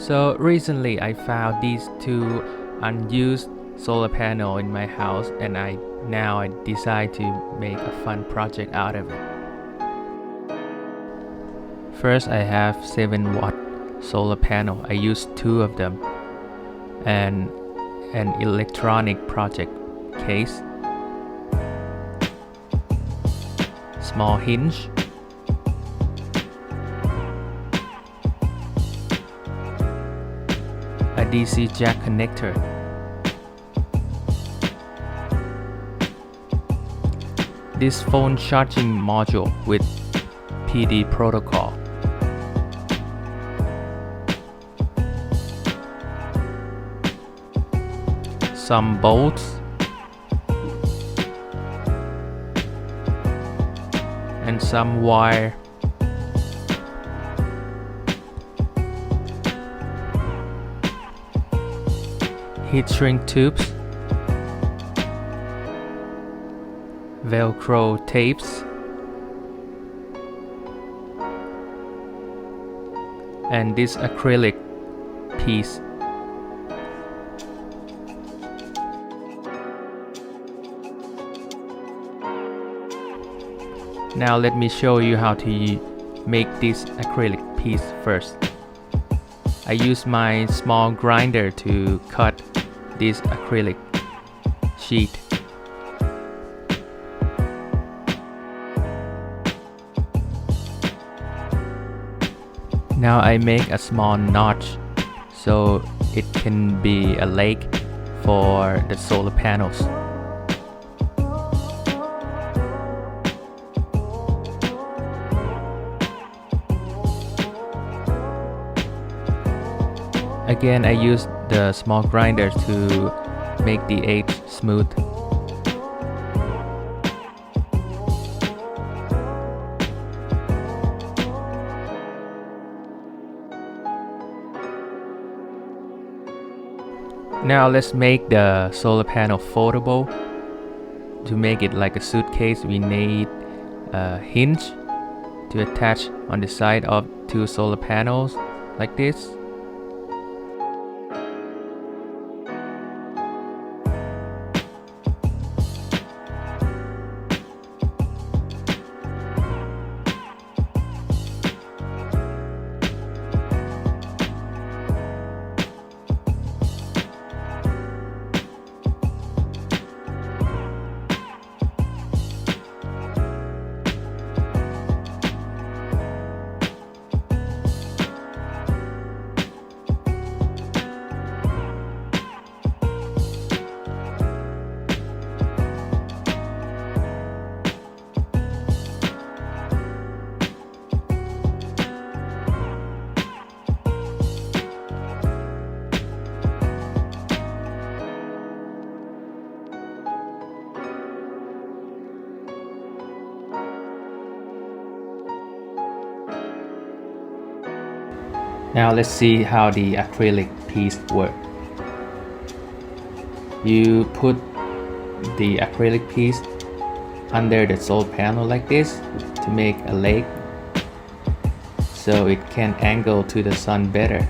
So recently I found these two unused solar panel in my house and I decide to make a fun project out of it. First I have 7-watt solar panel. I used 2 of them and an electronic project case, small hinge, a DC jack connector, this phone charging module with PD protocol, some bolts, and some wire. Heat shrink tubes, Velcro tapes, and this acrylic piece. Now let me show you how to make this acrylic piece first. I use my small grinder to cut this acrylic sheet. Now I make a small notch so it can be a leg for the solar panels. Again, I use the small grinder to make the edge smooth. Now let's make the solar panel foldable. To make it like a suitcase, we need a hinge to attach on the side of 2 solar panels like this. Now let's see how the acrylic piece works. You put the acrylic piece under the solar panel like this to make a leg so it can angle to the sun better.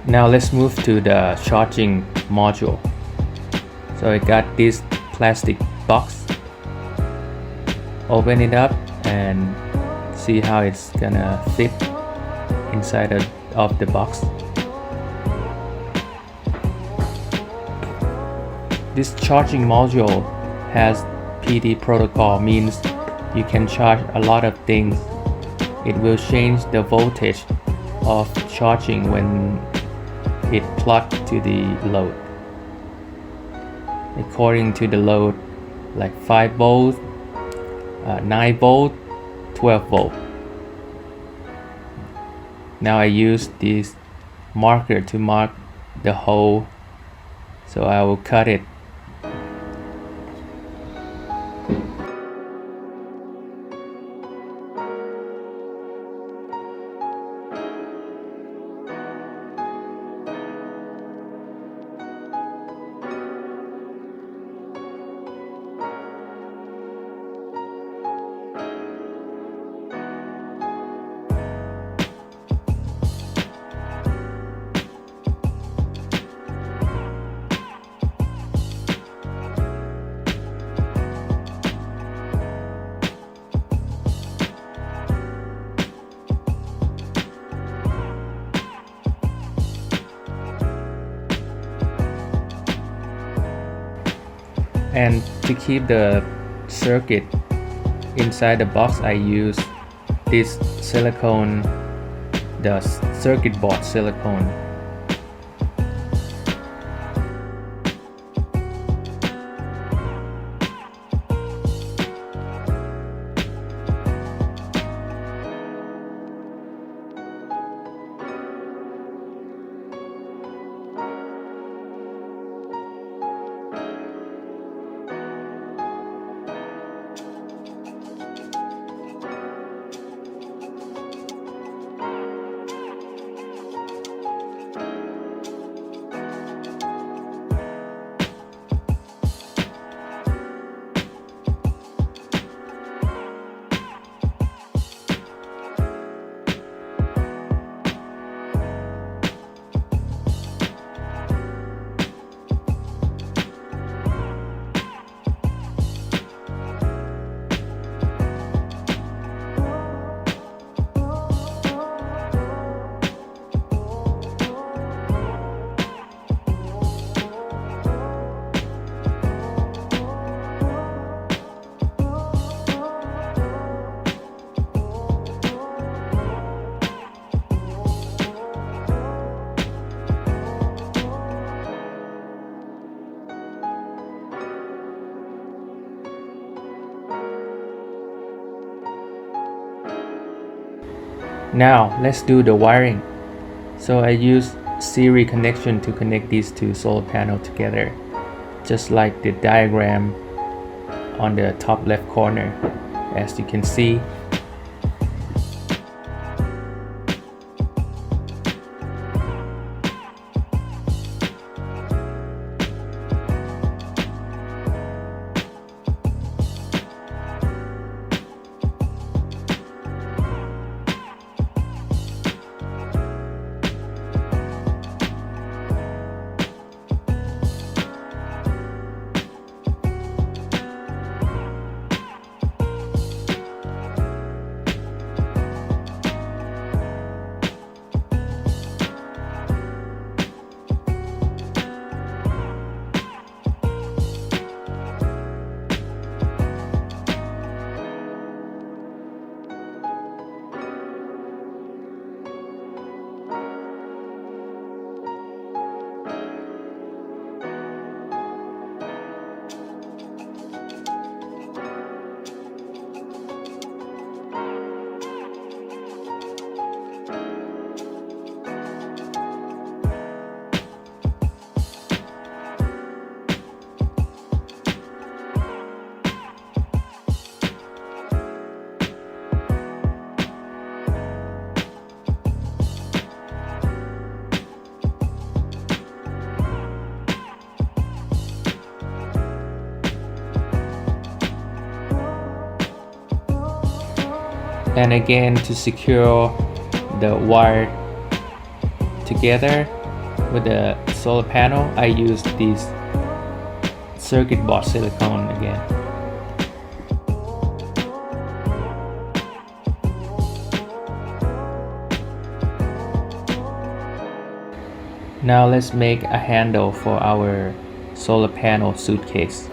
Now let's move to the charging module. So I got this plastic box. Open it up and see how it's gonna fit inside of the box. This charging module has PD protocol, means you can charge a lot of things. It will change the voltage of charging when it plugged to the load. According to the load, like 5 volts, 9 volt, 12 volt. Now I use this marker to mark the hole, so I will cut it. And to keep the circuit inside the box, I use this silicone, the circuit board silicone. Now let's do the wiring. So I use series connection to connect these two solar panels together, just like the diagram on the top left corner. As you can see, and again to secure the wire together with the solar panel, I use this circuit board silicone again. Now let's make a handle for our solar panel suitcase.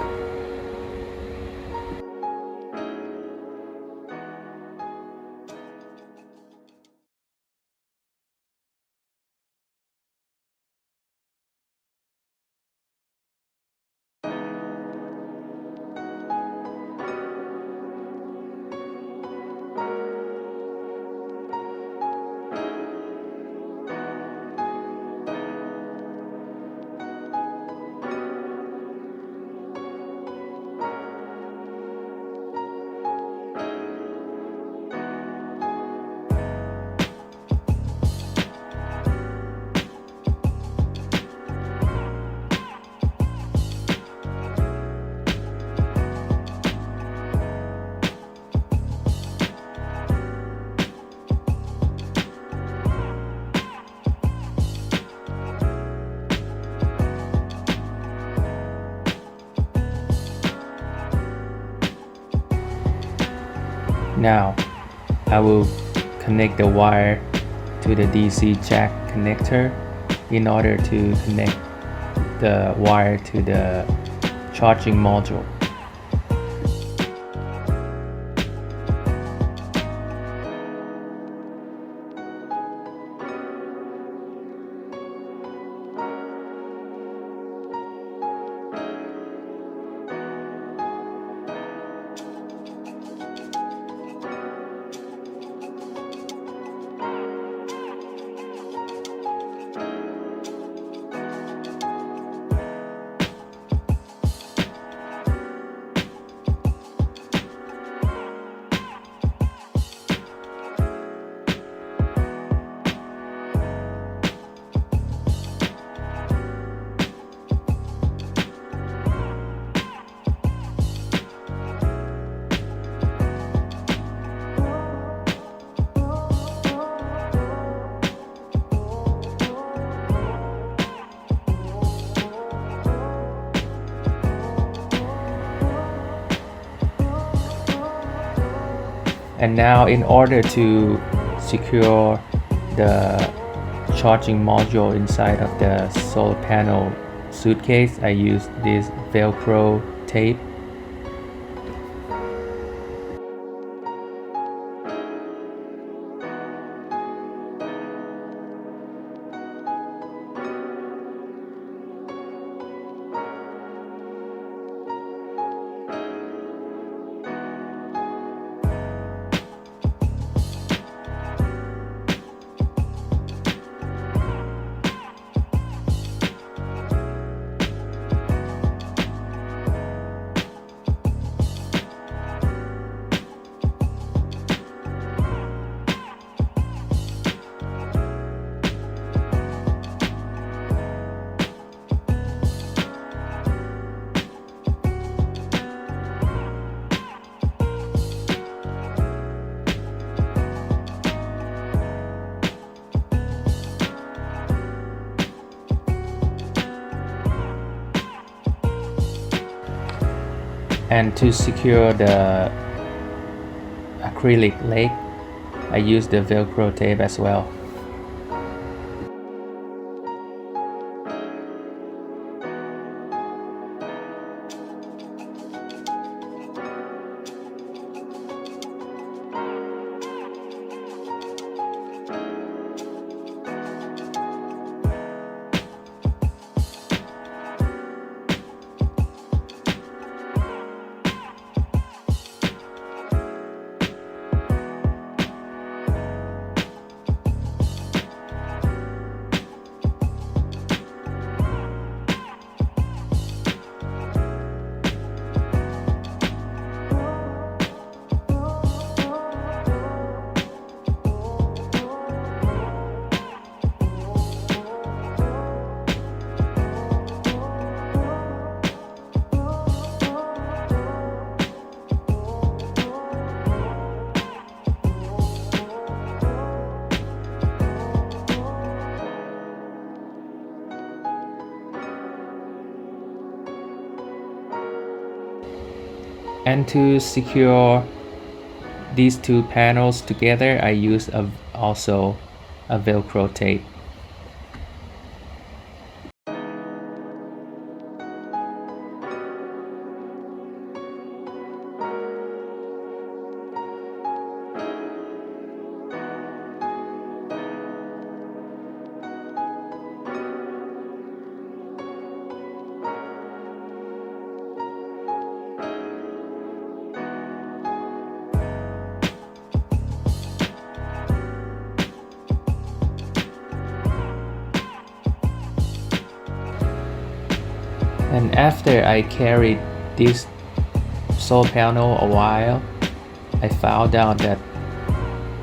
Now I will connect the wire to the DC jack connector in order to connect the wire to the charging module. And now in order to secure the charging module inside of the solar panel suitcase, I use this Velcro tape. And to secure the acrylic leg, I use the Velcro tape as well. And to secure these two panels together, I use also a Velcro tape. And after I carried this solar panel a while, I found out that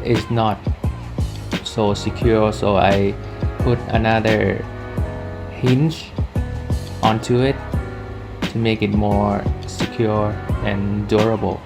it's not so secure, so I put another hinge onto it to make it more secure and durable.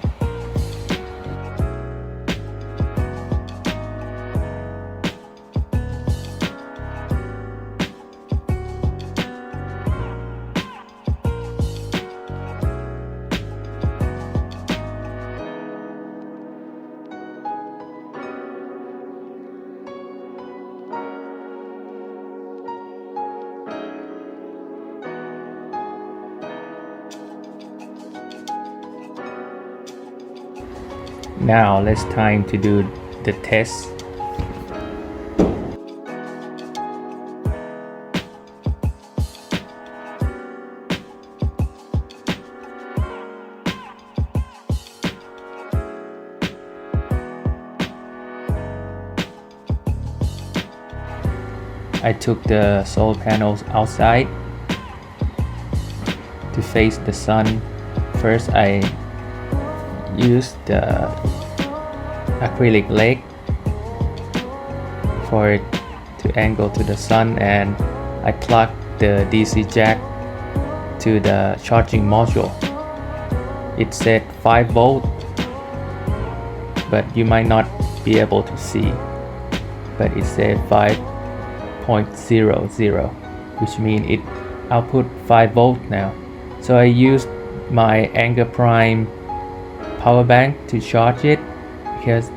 Now it's time to do the test. I took the solar panels outside to face the sun. First I used the acrylic leg for it to angle to the sun, and I plugged the DC jack to the charging module. It said 5 volt, but you might not be able to see, but it said 5.00, which means it output 5 volt now. So I used my Anchor Prime power bank to charge it, because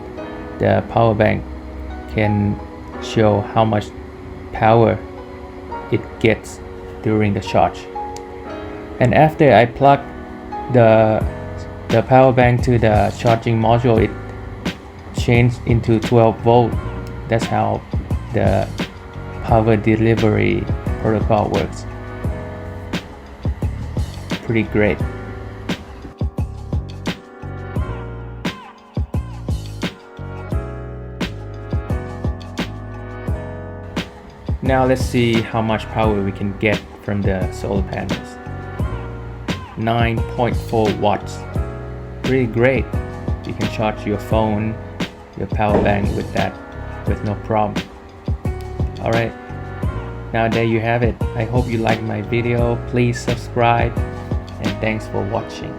the power bank can show how much power it gets during the charge. And after I plug the power bank to the charging module, it changed into 12 volt. That's how the power delivery protocol works. Pretty great. Now let's see how much power we can get from the solar panels. 9.4 watts. Pretty great. You can charge your phone, your power bank with that with no problem. Alright, now there you have it. I hope you liked my video. Please subscribe, and thanks for watching.